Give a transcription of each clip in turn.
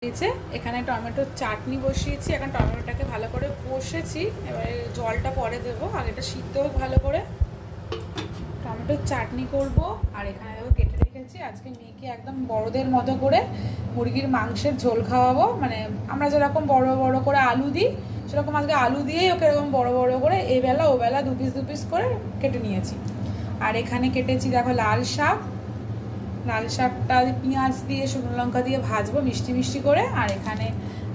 দিয়েছে। এখানে টমেটোর চাটনি বসিয়েছি, এখন টমেটোটাকে ভালো করে কষেছি, এবারে জলটা পরে দেবো, আর এটা সিদ্ধ হোক ভালো করে। টমেটোর চাটনি করব, আর এখানে দেখো কেটে রেখেছি আজকে মেয়েকে একদম বড়দের মতো করে মুরগির মাংসের ঝোল খাওয়াবো। মানে আমরা যেরকম বড় বড় করে আলু দিই সেরকম আজকে আলু দিয়েই ওকে এরকম বড় বড় করে এবেলা ওবেলা দু পিস করে কেটে নিয়েছি। আর এখানে কেটেছি দেখো লাল শাক, লাল শাকটা পেঁয়াজ দিয়ে শুকনো লঙ্কা দিয়ে ভাজবো মিষ্টি মিষ্টি করে। আর এখানে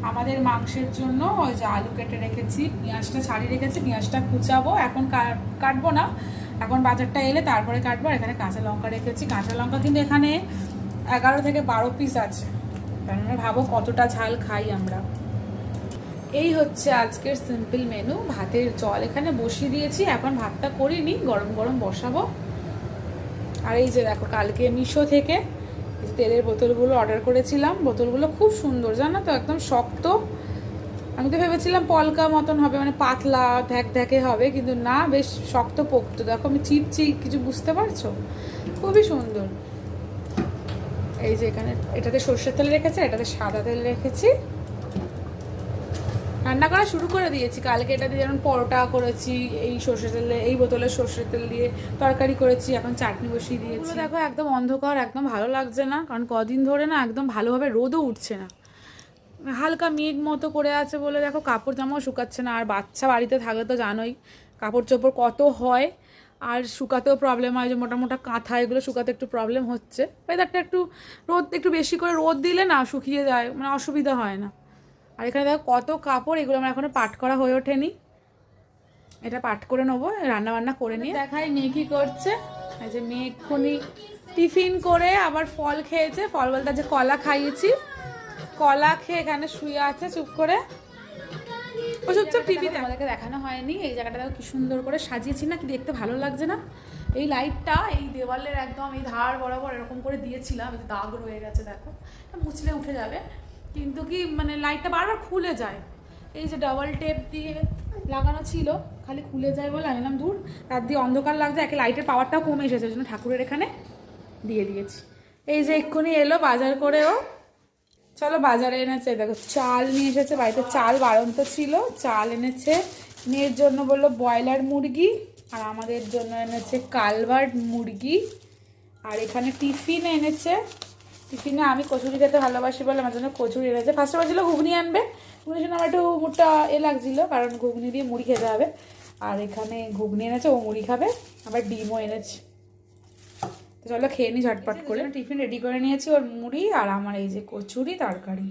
আমাদের মাংসের জন্য ওই যে আলু কেটে রেখেছি, পেঁয়াজটা ছাড়িয়ে রেখেছি, পেঁয়াজটা কুচাবো, এখন কাটবো না, এখন বাজারটা এলে তারপরে কাটবো। আর এখানে কাঁচা লঙ্কা রেখেছি, কাঁচা লঙ্কা কিন্তু এখানে 11 থেকে 12 পিস আছে, কারণ ভাবো কতটা ঝাল খাই আমরা। এই হচ্ছে আজকের সিম্পল মেনু। ভাতের জল এখানে বসিয়ে দিয়েছি, এখন ভাতটা করিনি, গরম গরম বসাবো। আর এই যে দেখো কালকে মিশো থেকে তেলের বোতলগুলো অর্ডার করেছিলাম, বোতলগুলো খুব সুন্দর জানো তো, একদম শক্ত। আমি তো ভেবেছিলাম পলকা মতন হবে, মানে পাতলা ধ্যাক ধ্যাকে হবে, কিন্তু না, বেশ শক্ত পোক্ত। দেখো আমি চিপচি কিছু বুঝতে পারছো, খুবই সুন্দর। এই যে এখানে এটাতে সর্ষের তেল রেখেছি, এটাতে সাদা তেল রেখেছি। রান্না করা শুরু করে দিয়েছি, কালকে এটা দিয়ে যেমন পরোটা করেছি এই সর্ষের তেলে, এই বোতলের সর্ষের তেল দিয়ে তরকারি করেছি, এখন চাটনি বসিয়ে দিয়েছি। দেখো একদম অন্ধকার, একদম ভালো লাগছে না, কারণ কদিন ধরে না একদম ভালোভাবে রোদও উঠছে না, হালকা মেঘ মতো করে আছে বলে দেখো কাপড় জামাও শুকাচ্ছে না। আর বাচ্চা বাড়িতে থাকলে তো জানোই কাপড় চোপড় কত হয়, আর শুকাতেও প্রবলেম হয়, যে মোটা মোটা কাঁথা এগুলো শুকাতে একটু প্রবলেম হচ্ছে। ওয়েদারটা একটু রোদ একটু বেশি করে রোদ দিলে না শুকিয়ে যায়, মানে অসুবিধা হয় না। আর এখানে দেখো কত কাপড়, এগুলো আমার এখনো পাট করা হয়ে ওঠেনি, এটা পাট করে নেবো রান্না বান্না করে নিয়ে। দেখাই মেয়ে কি করছে। এই যে মেয়ে এক্ষুনি টিফিন করে আবার ফল খেয়েছে, ফল বলতে যে কলা খাইয়েছি, কলা খেয়ে এখানে শুয়ে আছে চুপ করে। ও চুপচাপ টিভিতে, আমাদেরকে দেখানো হয়নি, এই জায়গাটা দেখো কি সুন্দর করে সাজিয়েছি না, কি দেখতে ভালো লাগছে না। এই লাইটটা এই দেওয়ালের একদম এই ধার বরাবর এরকম করে দিয়েছিলাম, দাগ রয়ে গেছে দেখো, মুছলে উঠে যাবে, কিন্তু কি মানে লাইটটা বারবার খুলে যায়। এই যে ডাবল টেপ দিয়ে লাগানো ছিল, খালি খুলে যায় বলে আমি বললাম দূর, তার দিয়ে অন্ধকার লাগছে, একে লাইটের পাওয়ারটাও কমে এসেছে, ওই জন্য ঠাকুরের এখানে দিয়ে দিয়েছি। এই যে এক্ষুনি এলো বাজার করেও, চলো বাজারে এনেছে, দেখো চাল নিয়ে এসেছে, বাড়িতে চাল বাড়ন্ত ছিল, চাল এনেছে। মেয়ের জন্য বললো ব্রয়লার মুরগি, আর আমাদের জন্য এনেছে কালভার্ট মুরগি। আর এখানে টিফিন এনেছে, টিফিনে আমি কচুরি খেতে ভালোবাসি বলে আমার জন্য কচুরি এনেছে। ফার্স্টে বলছিল ঘুগনি আনবে, ঘুগনির জন্য আমার একটু মুড়টা লাগছিল, কারণ ঘুগনি দিয়ে মুড়ি খেতে হবে। আর এখানে ঘুগনি এনেছে, ও মুড়ি খাবে, আবার ডিমও এনেছে। তো চলো খেয়ে নি ঝটপট করে। টিফিন রেডি করে নিয়েছি, ওর মুড়ি আর আমার এই যে কচুরি তরকারি।